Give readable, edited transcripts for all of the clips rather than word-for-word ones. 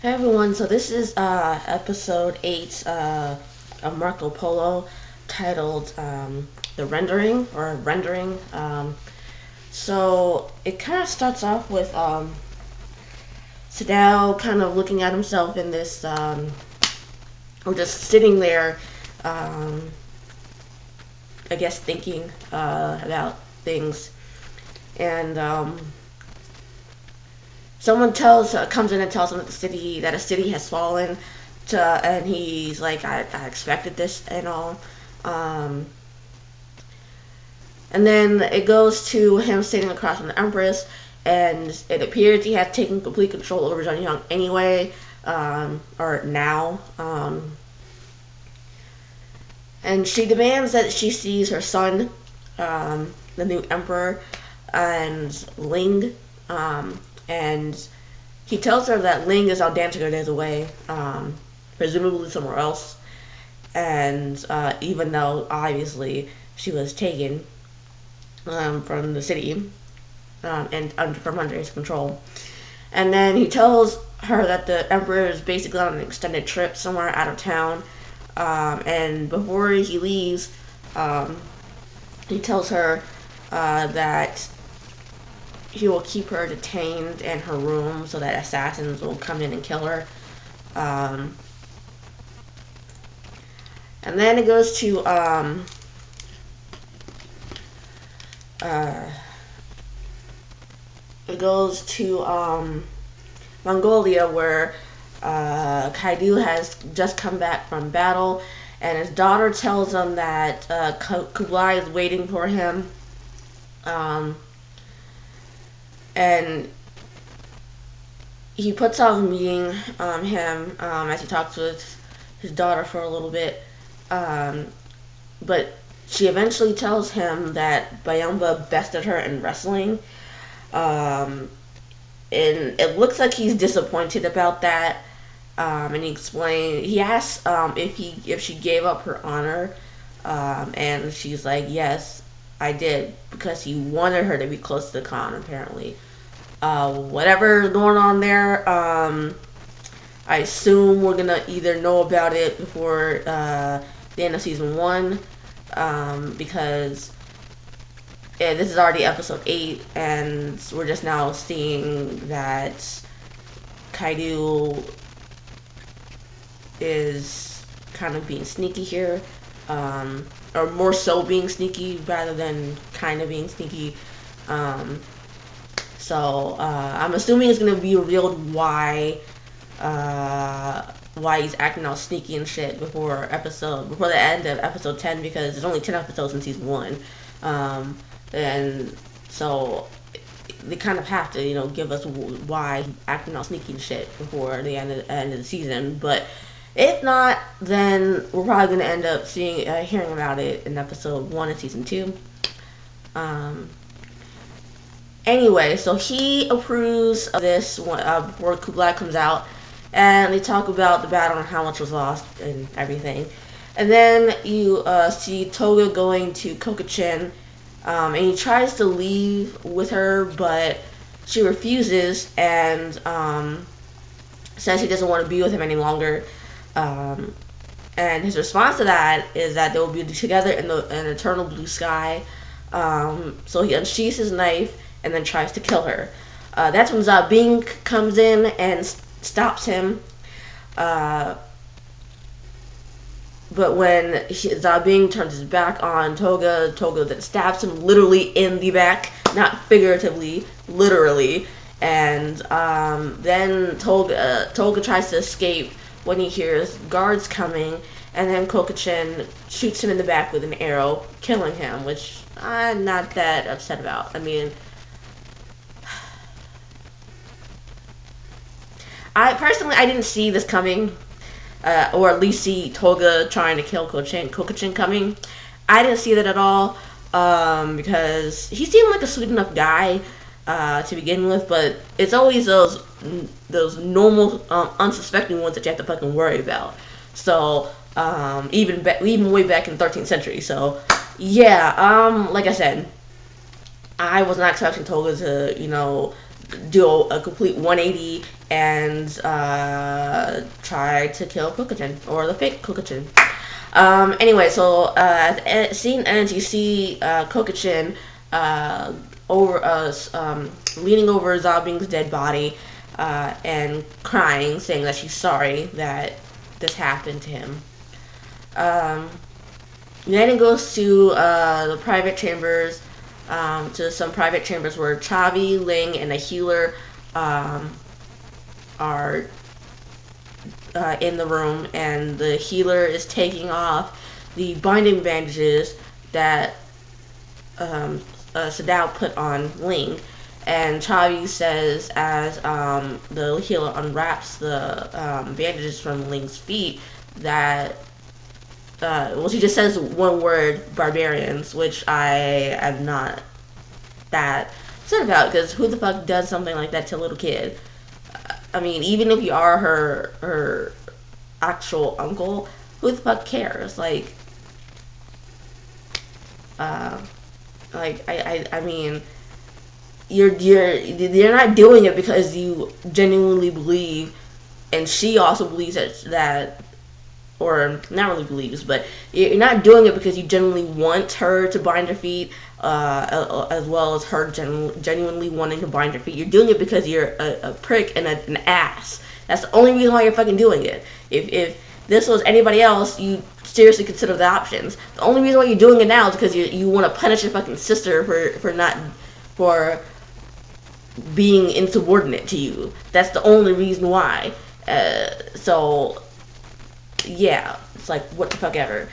Hey everyone, so this is episode 8 of Marco Polo, titled The Rendering, or Rendering. So it kind of starts off with Sadao kind of looking at himself in this, or just sitting there, I guess thinking about things. And someone comes in and tells him that a city has fallen, and he's like, I expected this and all. Um, and then it goes to him sitting across from the Empress, and it appears he has taken complete control over Johnny Young anyway, or now. And she demands that she sees her son, the new emperor, and Ling. And he tells her that Ling is out dancing her days away, presumably somewhere else. And even though obviously she was taken from the city and from under his control. And then he tells her that the emperor is basically on an extended trip somewhere out of town. And before he leaves, he tells her that he will keep her detained in her room so that assassins will come in and kill her. And then it goes to Mongolia, where Kaidu has just come back from battle, and his daughter tells him that Kublai is waiting for him. And he puts off meeting him as he talks with his daughter for a little bit. But she eventually tells him that Bayamba bested her in wrestling. And it looks like he's disappointed about that. And he asks if she gave up her honor. And she's like, yes, I did, because he wanted her to be close to the Khan, apparently. Whatever's going on there, I assume we're gonna either know about it before the end of season 1, because this is already episode 8, and we're just now seeing that Kaidu is kind of being sneaky here, or more so being sneaky rather than kind of being sneaky. So I'm assuming it's gonna be revealed why he's acting all sneaky and shit before the end of episode 10, because there's only 10 episodes in season 1, and so they kind of have to give us why he's acting all sneaky and shit before the end of the season. But if not, then we're probably gonna end up hearing about it in episode 1 of season 2. Anyway, so he approves of this before Kublai comes out, and they talk about the battle and how much was lost and everything. And then you see Toga going to Kokachin, and he tries to leave with her, but she refuses and says she doesn't want to be with him any longer. And his response to that is that they will be together in an eternal blue sky. So he unsheathes his knife and then tries to kill her. That's when Zabing comes in and stops him. But when Zabing turns his back on Toga then stabs him literally in the back, not figuratively, literally. And then Toga tries to escape when he hears guards coming, and then Kokachin shoots him in the back with an arrow, killing him, which I'm not that upset about. I mean, I didn't see this coming, or at least see Toga trying to kill Kokachin coming. I didn't see that at all, because he seemed like a sweet enough guy to begin with, but it's always those normal, unsuspecting ones that you have to fucking worry about. So, even way back in the 13th century. So, yeah, like I said, I was not expecting Toga to, do a complete 180 and try to kill Kokujin, or the fake Kokujin. Anyway, so scene ends. You see Kokujin leaning over Zabing's dead body and crying, saying that she's sorry that this happened to him. Then it goes to the private chambers, to some private chambers where Chavi, Ling, and a healer are in the room, and the healer is taking off the binding bandages that Sadao put on Ling. And Chavi says, as the healer unwraps the bandages from Ling's feet, that she just says one word, barbarians, which I am not that upset about, because who the fuck does something like that to a little kid? I mean, even if you are her actual uncle, who the fuck cares? I mean, you're not doing it because you genuinely believe, and she also believes that, or not really believes, but you're not doing it because you genuinely want her to bind her feet, as well as her genuinely wanting to bind her feet. You're doing it because you're a prick and an ass. That's the only reason why you're fucking doing it. If this was anybody else, you seriously consider the options. The only reason why you're doing it now is because you want to punish your fucking sister for being insubordinate to you. That's the only reason why. So yeah, it's like, what the fuck ever.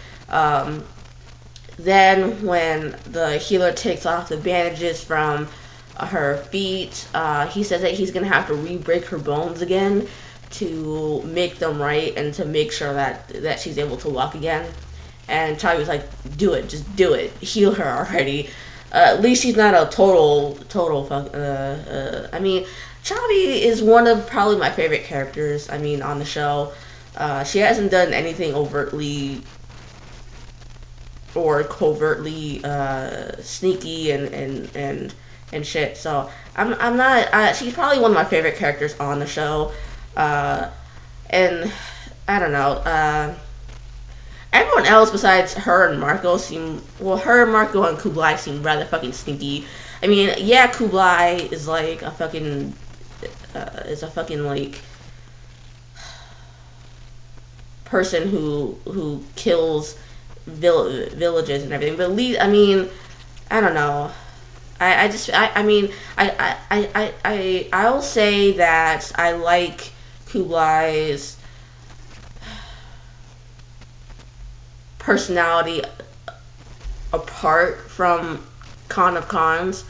Then when the healer takes off the bandages from her feet, he says that he's gonna have to re-break her bones again to make them right and to make sure that she's able to walk again. And Chavi was like, do it, just do it, heal her already. At least she's not a total fuck. I mean, Chavi is one of probably my favorite characters, I mean, on the show. She hasn't done anything overtly or covertly sneaky and shit. So I'm not. She's probably one of my favorite characters on the show. And I don't know. Everyone else besides her and Marco her, Marco, and Kublai seem rather fucking sneaky. I mean, yeah, Kublai is like a fucking like person who kills villages and everything. But I mean, I don't know. I'll say that I like Kublai's personality apart from Khan of Khans.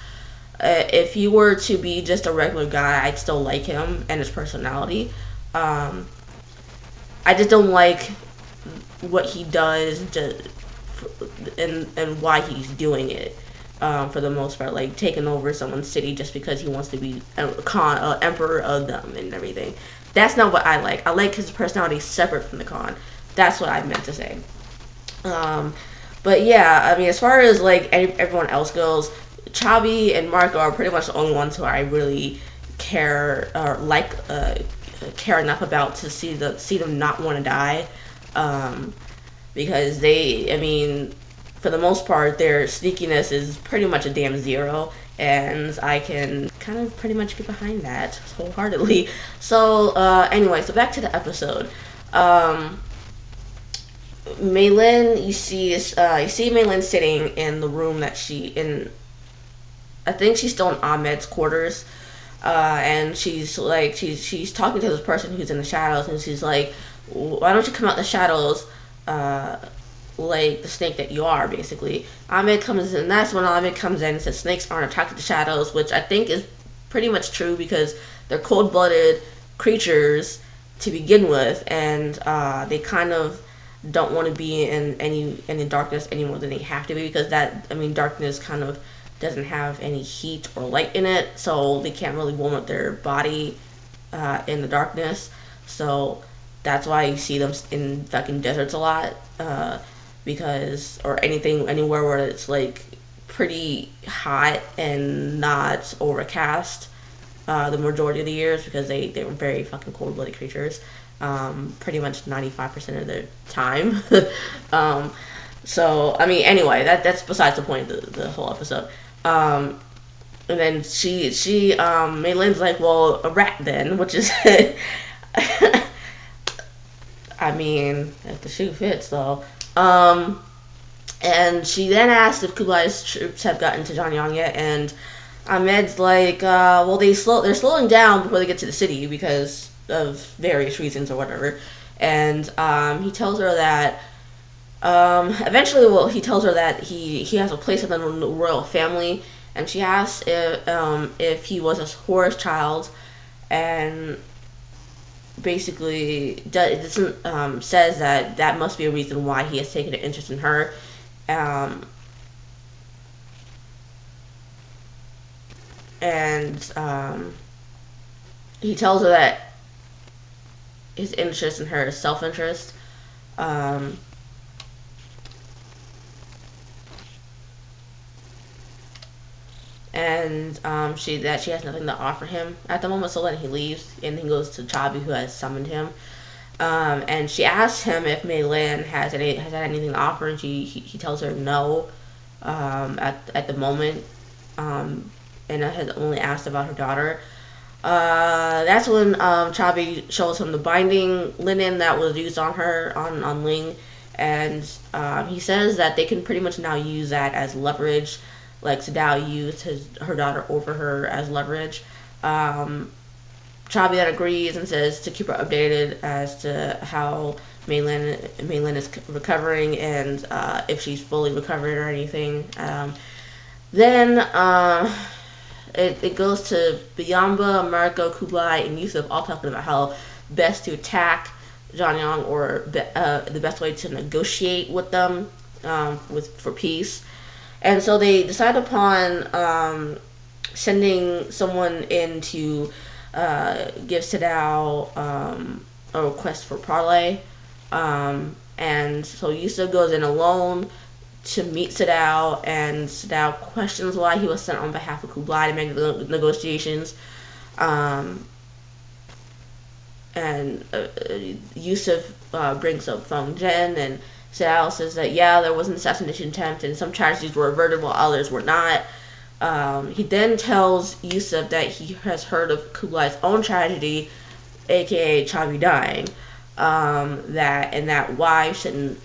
If he were to be just a regular guy, I'd still like him and his personality. I just don't like what he does and why he's doing it, for the most part, like taking over someone's city just because he wants to be emperor of them and everything. That's not what I like. I like his personality separate from the Khan. That's what I meant to say. But yeah, I mean, as far as like everyone else goes, Chavi and Marco are pretty much the only ones who I really care or care enough about to see them not want to die, because I mean, for the most part, their sneakiness is pretty much a damn zero, and I can kind of pretty much get behind that wholeheartedly. So anyway, so back to the episode. Meilin, you see Meilin sitting in the room that I think she's still in Ahmed's quarters, and she's talking to this person who's in the shadows, and she's like, why don't you come out the shadows, like the snake that you are, basically. Ahmed comes in, and that's when Ahmed comes in and says snakes aren't attracted to shadows, which I think is pretty much true, because they're cold-blooded creatures to begin with, and they kind of don't want to be in any darkness any more than they have to be, because darkness kind of doesn't have any heat or light in it, so they can't really warm up their body in the darkness. So that's why you see them in fucking deserts a lot, or anywhere where it's like pretty hot and not overcast, the majority of the years because they were very fucking cold-blooded creatures, pretty much 95% of the time. So I mean, anyway, that's besides the point of the whole episode. And then Mei Lin's like, well, a rat then, which is, I mean, if the shoe fits though. And she then asked if Kublai's troops have gotten to Zhanyang yet, and Ahmed's like, well, they're slowing down before they get to the city because of various reasons or whatever. And he tells her that eventually, well, he tells her that he has a place in the royal family, and she asks if he was a Horus child, and basically says that must be a reason why he has taken an interest in her. He tells her that his interest in her is self-interest. And she has nothing to offer him at the moment, so then he leaves and he goes to Chabi, who has summoned him. And she asks him if Mei Lin has had anything to offer, and he tells her no at the moment, and has only asked about her daughter. That's when Chabi shows him the binding linen that was used on her on Ling, and he says that they can pretty much now use that as leverage. Like Sadao used her daughter over her as leverage. Chabi then agrees and says to keep her updated as to how Mei Lin is recovering and if she's fully recovered or anything. Then it goes to Byamba, Marco, Kublai, and Yusuf all talking about how best to attack Zhanyang or the best way to negotiate with them for peace. And so they decide upon sending someone in to give Sadao a request for parley. And so Yusuf goes in alone to meet Sadao, and Sadao questions why he was sent on behalf of Kublai to make the negotiations. And Yusuf brings up Feng Zhen, and Sadao says that, yeah, there was an assassination attempt, and some tragedies were averted while others were not. He then tells Yusuf that he has heard of Kublai's own tragedy, aka Chabi dying, that wives shouldn't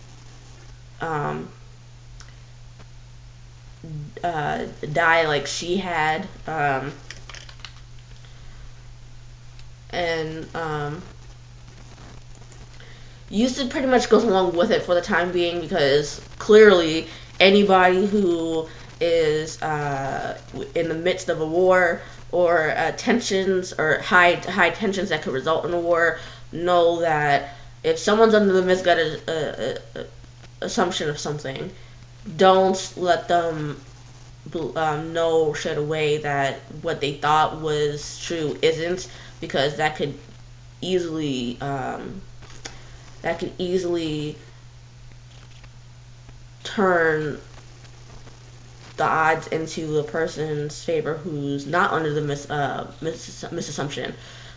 die like she had, Yusuf pretty much goes along with it for the time being because clearly anybody who is in the midst of a war or tensions or high tensions that could result in a war know that if someone's under the misguided assumption of something, don't let them know straight away that what they thought was true isn't, because that could easily turn the odds into a person's favor who's not under the misassumption.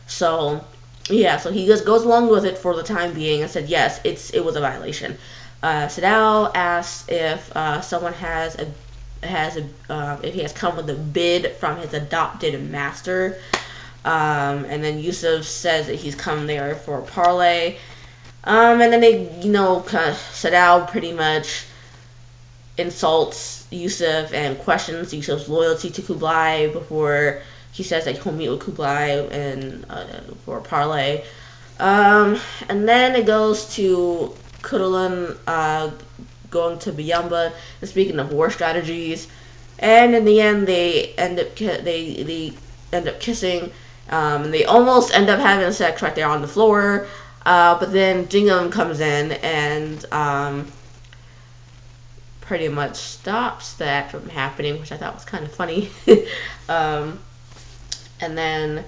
So yeah, so he just goes along with it for the time being and said yes, it was a violation. Sadao asks if someone if he has come with a bid from his adopted master, and then Yusuf says that he's come there for a parley. And then they, Sadao pretty much insults Yusuf and questions Yusuf's loyalty to Kublai before he says that he'll meet with Kublai and for a parley. And then it goes to Kudalin going to Byamba and speaking of war strategies. And in the end, they end up kissing. They almost end up having sex right there on the floor. But then Jingham comes in and pretty much stops that from happening, which I thought was kind of funny. And then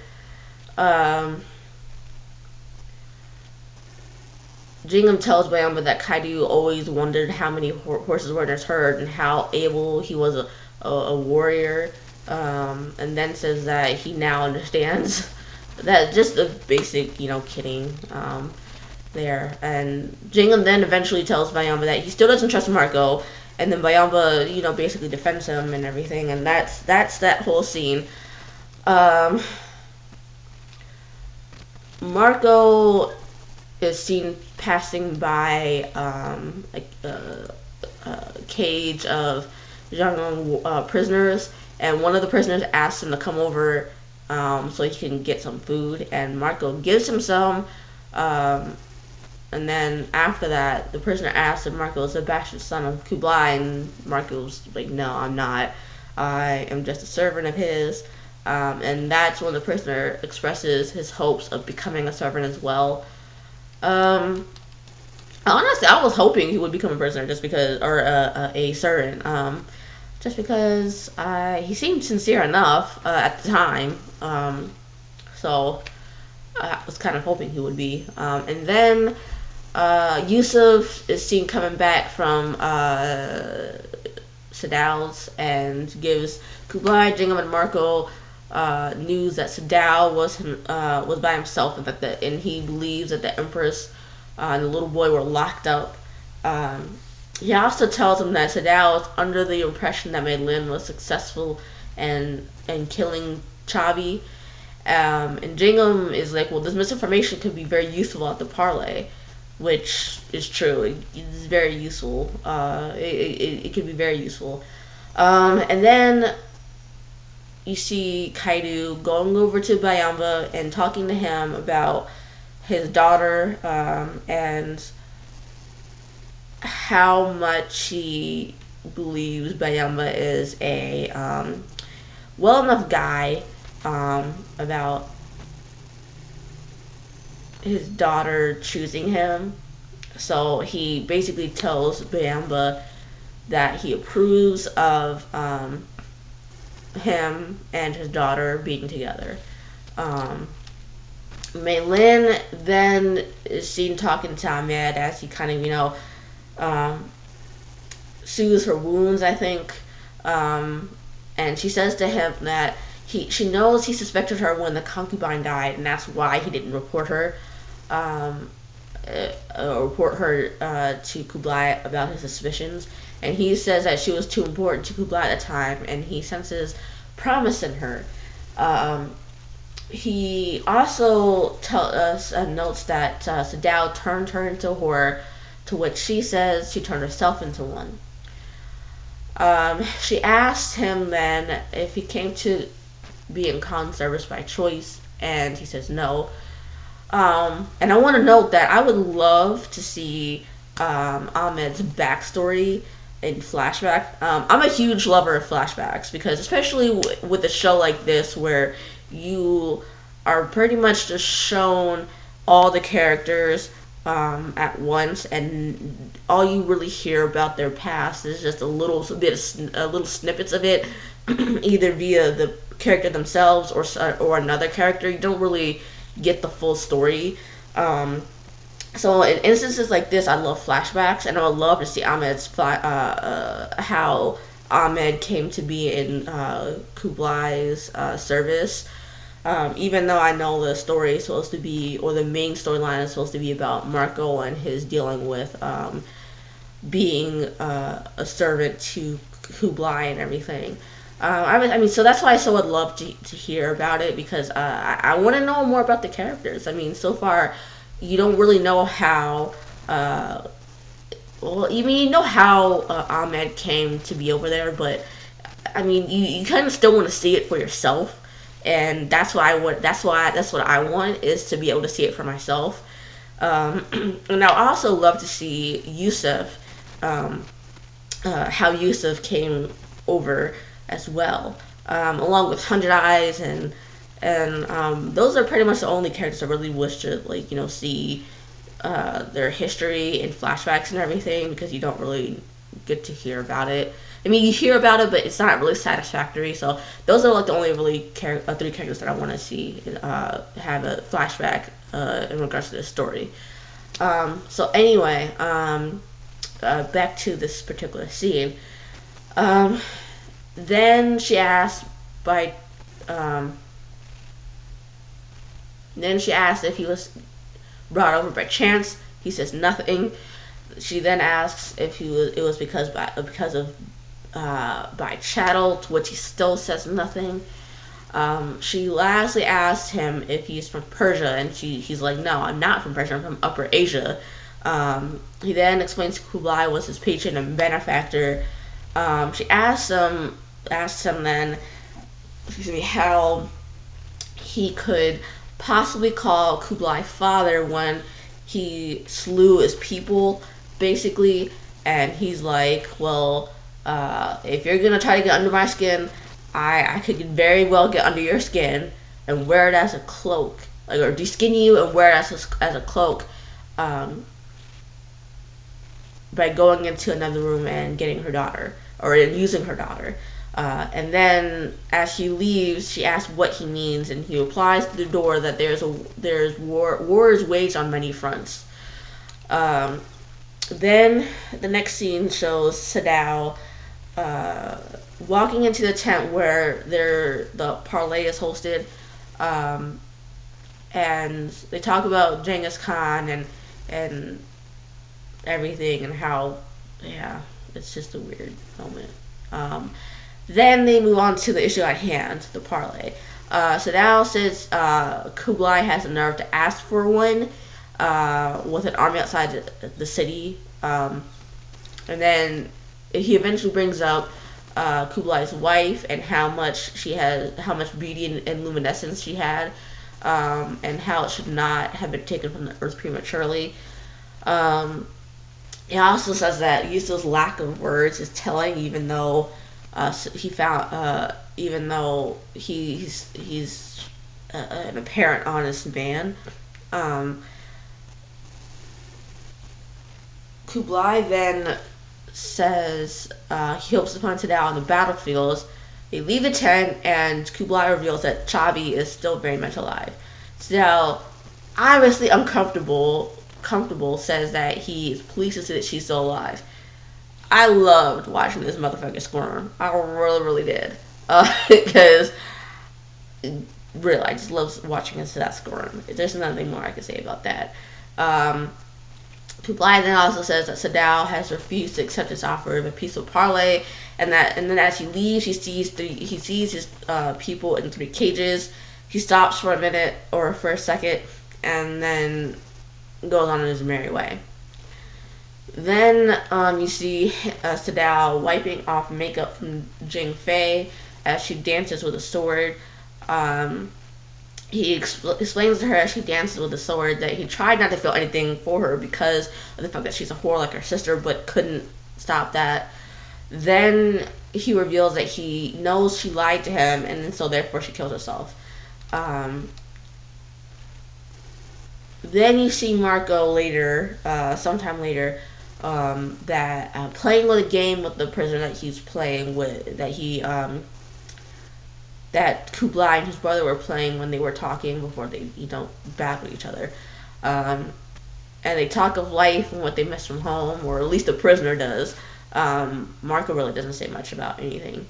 Jingham tells Byamba that Kaidu always wondered how many horses were in his herd and how able he was a warrior. and then says that he now understands that just the basic, kidding there. And Jingham then eventually tells Bayamba that he still doesn't trust Marco, and then Bayamba, basically defends him and everything, and that's that whole scene. Marco is seen passing by a cage of Zhang prisoners, and one of the prisoners asks him to come over so he can get some food, and Marco gives him some. And then after that, the prisoner asks if Marco is the bastard son of Kublai, and Marco's like, no, I'm not. I am just a servant of his. And that's when the prisoner expresses his hopes of becoming a servant as well. Honestly, I was hoping he would become a prisoner just because, or a servant, just because he seemed sincere enough at the time. So I was kind of hoping he would be. And then Yusuf is seen coming back from Sadow's and gives Kublai, Jingham, and Marco news that Sadow was by himself, and he believes that the Empress and the little boy were locked up. He also tells him that Sadow is under the impression that Mei Lin was successful in killing Chabi. And Jingham is like, well, this misinformation could be very useful at the parley, which is true. It's very useful. It could be very useful. And then you see Kaido going over to Bayamba and talking to him about his daughter and how much he believes Bayamba is a well enough guy about his daughter choosing him. So he basically tells Bayamba that he approves of him and his daughter being together. Mei Lin then is seen talking to Ahmed as he kind of, soothes her wounds, I think. And she says to him that she knows he suspected her when the concubine died, and that's why he didn't report her. To Kublai about his suspicions, and he says that she was too important to Kublai at the time, and he senses promise in her. He also notes that Sadao turned her into a whore, to which she says she turned herself into one. She asked him then if he came to be in Khan's service by choice, and he says no. And I want to note that I would love to see Ahmed's backstory in flashback. I'm a huge lover of flashbacks because, especially with a show like this, where you are pretty much just shown all the characters at once, and all you really hear about their past is just a little snippets of it, either via the character themselves or another character. You don't really get the full story. So in instances like this, I love flashbacks, and I would love to see how Ahmed came to be in Kublai's service. Even though I know the story is supposed to be, or the main storyline is supposed to be about Marco and his dealing with being a servant to Kublai and everything. So that's why I would love to hear about it, because I want to know more about the characters. So far, you don't really know how, you know how Ahmed came to be over there, but, you kind of still want to see it for yourself, and that's what I want, is to be able to see it for myself. And I also love to see Yusuf, how Yusuf came over as well, along with Hundred Eyes, and those are pretty much the only characters I really wish to see their history in flashbacks and everything, because you don't really get to hear about it. You hear about it, but it's not really satisfactory. So those are the only really three characters that I want to see have a flashback in regards to this story. So anyway, back to this particular scene. Then she asks by then she asks if he was brought over by chance. He says nothing. She then asks if it was because of by chattel, to which he still says nothing. She lastly asks him if he's from Persia, and he's like, no, I'm not from Persia, I'm from Upper Asia. He then explains Kublai was his patron and benefactor. She asks him then, how he could possibly call Kublai father when he slew his people, basically. And he's like, well, if you're gonna try to get under my skin, I could very well get under your skin and wear it as a cloak, like, or de-skin you and wear it as a cloak, by going into another room and getting her daughter, or using her daughter. And then as she leaves, she asks what he means, and he replies to the door that there's war is waged on many fronts. Then the next scene shows Sadao walking into the tent where the parlay is hosted, and they talk about Genghis Khan and everything, and how, yeah, it's just a weird moment. Then they move on to the issue at hand, the parlay. Sadao says Kublai has the nerve to ask for one, with an army outside the city, and then he eventually brings up Kublai's wife and how much beauty and luminescence she had, and how it should not have been taken from the earth prematurely. He also says that Yusuf's lack of words is telling, even though he's an apparent honest man. Kublai then says he hopes to find Sadao on the battlefields. They leave the tent, and Kublai reveals that Chabi is still very much alive. Sadao, obviously uncomfortable, says that he is pleased to see that she's still alive. I loved watching this motherfucker squirm. I really, really did. Because, really, I just love watching that squirm. There's nothing more I can say about that. Kublai then also says that Sadao has refused to accept his offer of a peaceful parley, and then as he leaves, he sees his people in 3 cages. He stops for a minute or for a second, and then goes on his merry way. Then you see Sadao wiping off makeup from Jing Fei as she dances with a sword. He explains to her as she dances with the sword that he tried not to feel anything for her because of the fact that she's a whore like her sister, but couldn't stop that. Then he reveals that he knows she lied to him, and so therefore she kills herself. Then you see Marco later, sometime later, that playing with a game with the prisoner that he's playing with, that Kublai and his brother were playing when they were talking before they, battled each other. And they talk of life and what they miss from home, or at least the prisoner does. Marco really doesn't say much about anything.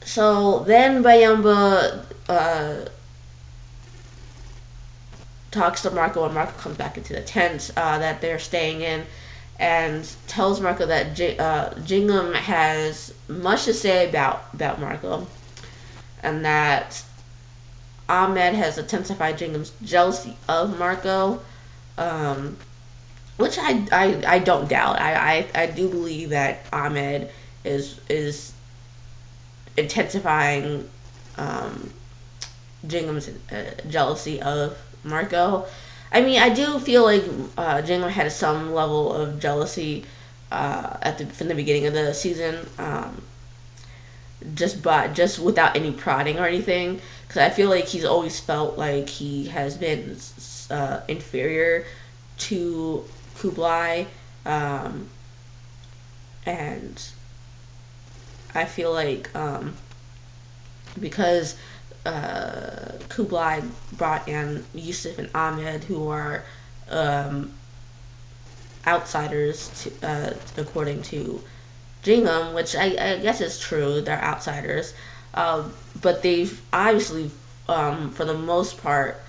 So then Bayamba talks to Marco when Marco comes back into the tent that they're staying in, and tells Marco that Jingham has much to say about Marco, and that Ahmed has intensified Jingham's jealousy of Marco, which I don't doubt. I do believe that Ahmed is intensifying Jingham's jealousy of Marco. I mean, I do feel like Jingham had some level of jealousy from the beginning of the season, just without any prodding or anything, because I feel like he's always felt like he has been inferior to Kublai, and I feel like because Kublai brought in Yusuf and Ahmed, who are outsiders, according to Gingham, which I guess is true. They're outsiders, but they've obviously, for the most part,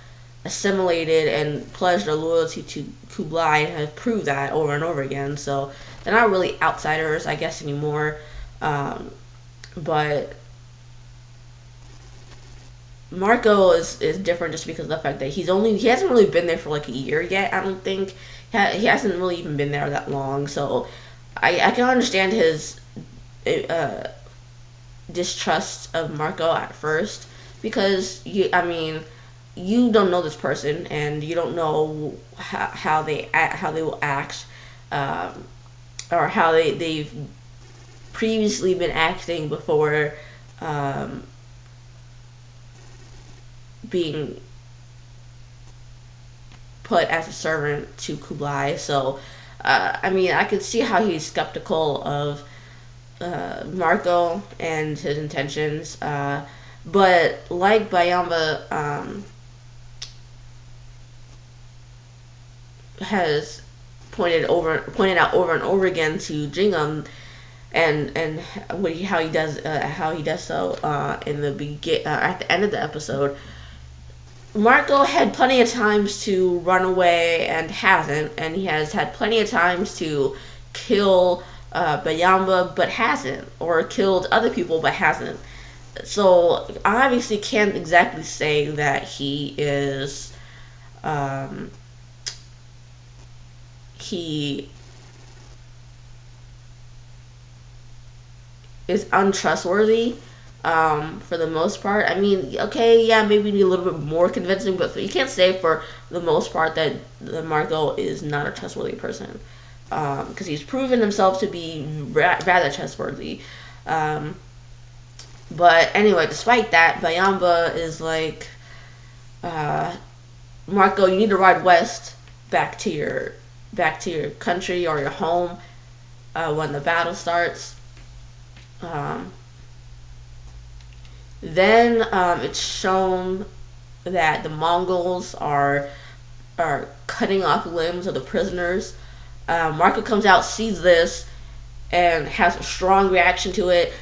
assimilated and pledged their loyalty to Kublai and have proved that over and over again. So they're not really outsiders, I guess, anymore. But Marco is different just because of the fact that he hasn't really been there for like a year yet. I don't think he hasn't really even been there that long. So I can understand his distrust of Marco at first because you don't know this person and you don't know how they will act, or how they've previously been acting before being put as a servant to Kublai. So I could see how he's skeptical of Marco and his intentions, but like Bayamba has pointed out over and over again to Gingham, and how he does so in the at the end of the episode. Marco had plenty of times to run away and hasn't, and he has had plenty of times to kill Bayamba but hasn't, or killed other people but hasn't. So I obviously can't exactly say that he is untrustworthy for the most part. I mean, okay, yeah, maybe need a little bit more convincing, but you can't say for the most part that Marco is not a trustworthy person, because he's proven himself to be rather trustworthy. But anyway, despite that, Bayamba is like, Marco, you need to ride west back to your country or your home when the battle starts. Then it's shown that the Mongols are cutting off limbs of the prisoners. Marco comes out, sees this, and has a strong reaction to it.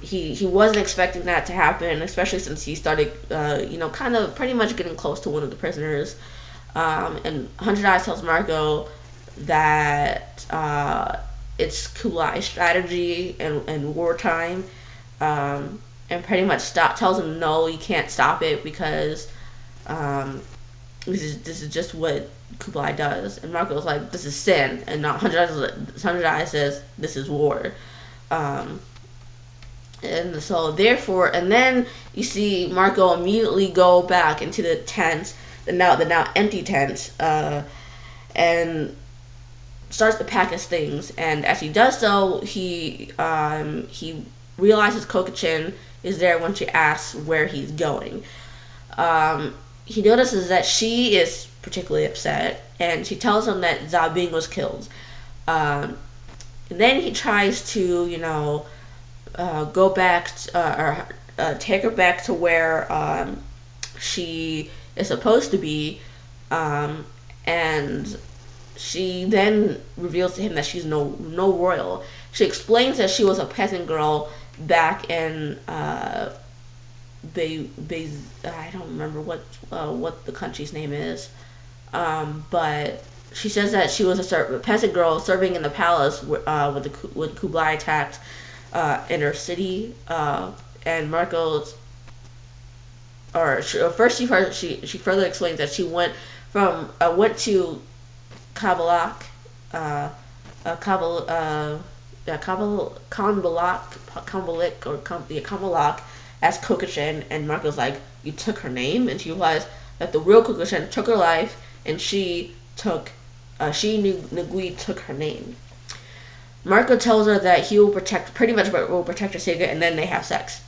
He wasn't expecting that to happen, especially since he started, kind of pretty much getting close to one of the prisoners. And 100 Eyes tells Marco that it's Kublai's strategy and wartime, and pretty much tells him no, you can't stop it because this is just what Kublai does. And Marco's like, this is sin, and not 100 Eyes says this is war. And so therefore, and then you see Marco immediately go back into the tent, the now empty tent, and starts to pack his things. And as he does so, he realizes Kokachin is there when she asks where he's going. He notices that she is particularly upset, and she tells him that Zabing was killed. And then he tries to, go back or take her back to where she is supposed to be, and she then reveals to him that she's no royal. She explains that she was a peasant girl back in I don't remember what the country's name is, but she says that she was a peasant girl serving in the palace when Kublai attacked in her city, and Marco's, first she further explains that she went to Kabalak, Kabalak as Kokachin, and Marco's like, you took her name, and she realized that the real Kokachin took her life, and Ngui took her name. Marco tells her that he will protect her secret, and then they have sex.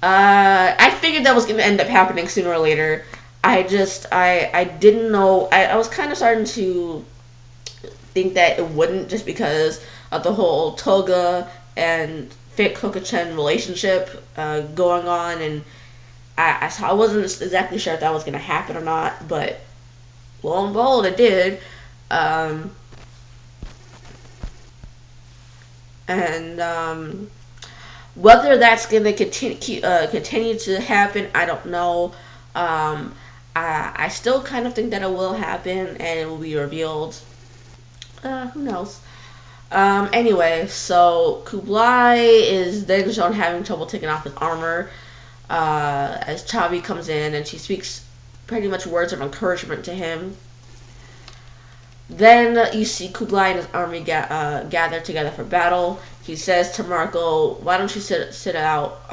I figured that was going to end up happening sooner or later. I didn't know. I was kind of starting to think that it wouldn't, just because of the whole Toga and Fit Kokachin relationship going on, and I wasn't exactly sure if that was going to happen or not, but lo and behold, it did. And whether that's going to continue to happen, I don't know. I still kind of think that it will happen and it will be revealed. Who knows? Anyway, so Kublai is then shown having trouble taking off his armor as Chabi comes in and she speaks pretty much words of encouragement to him. Then you see Kublai and his army gather together for battle. He says to Marco, "Why don't you sit out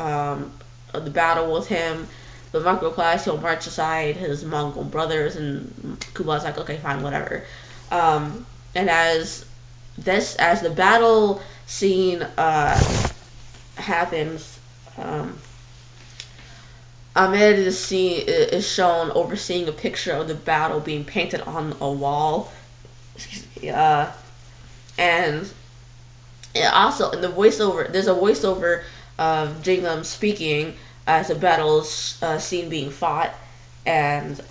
the battle with him?" But Marco replies he'll march aside his Mongol brothers, and Kublai's like, "Okay, fine, whatever." And as the battle scene happens, Ahmed is shown overseeing a picture of the battle being painted on a wall. And also in the voiceover, there's a voiceover of Jingham speaking as the battle's scene being fought, and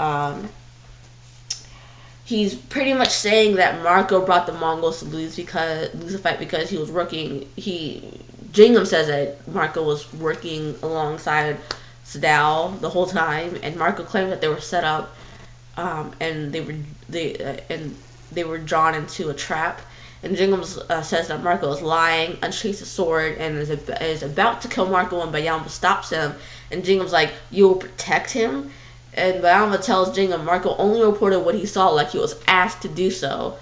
he's pretty much saying that Marco brought the Mongols to lose the fight because he was working. Jingham says that Marco was working alongside Sadao the whole time, and Marco claimed that they were set up, and they were drawn into a trap. And Jingham says that Marco is lying, unsheathes his sword, and is about to kill Marco when Bayamba stops him. And Jingham's like, "You will protect him?" And Bayamba tells Jingham Marco only reported what he saw, like he was asked to do so.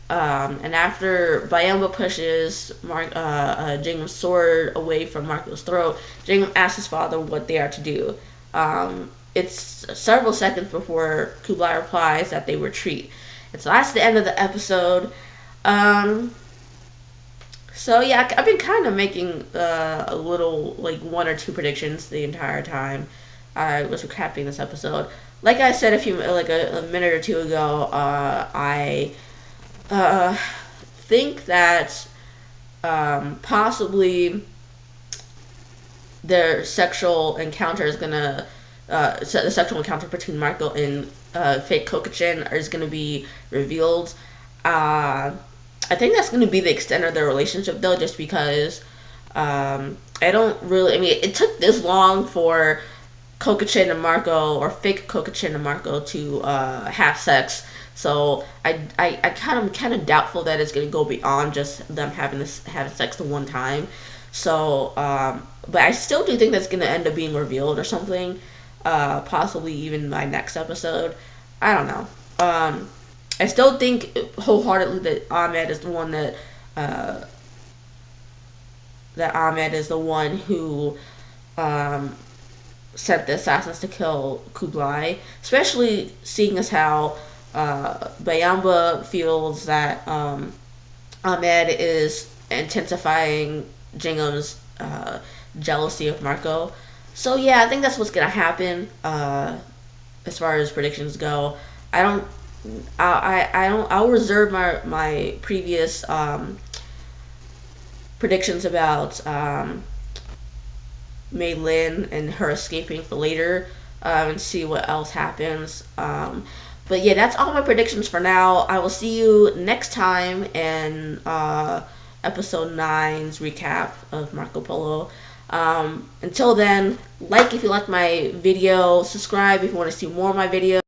And after Bayamba pushes Jingham's sword away from Marco's throat, Jingham asks his father what they are to do. It's several seconds before Kublai replies that they retreat. And so that's the end of the episode. So yeah, I've been kind of making a little, like, one or two predictions the entire time I was recapping this episode. Like I said a minute or two ago, I think that possibly their sexual encounter is gonna the sexual encounter between Marco and fake Kokachin is gonna be revealed. I think that's gonna be the extent of their relationship, though, just because I don't really. I mean, it took this long for Kokachin and Marco, or fake Kokachin and Marco, to have sex. So I kind of doubtful that it's gonna go beyond just them having sex the one time. So but I still do think that's gonna end up being revealed or something. Possibly even my next episode. I don't know. I still think wholeheartedly that Ahmed is the one who sent the assassins to kill Kublai, especially seeing as how Bayamba feels that Ahmed is intensifying Jingham's jealousy of Marco. So yeah, I think that's what's gonna happen as far as predictions go. I'll reserve my previous predictions about Mei Lin and her escaping for later, and see what else happens. But yeah, that's all my predictions for now. I will see you next time in episode 9's recap of Marco Polo. Until then, like if you like my video, subscribe if you want to see more of my videos.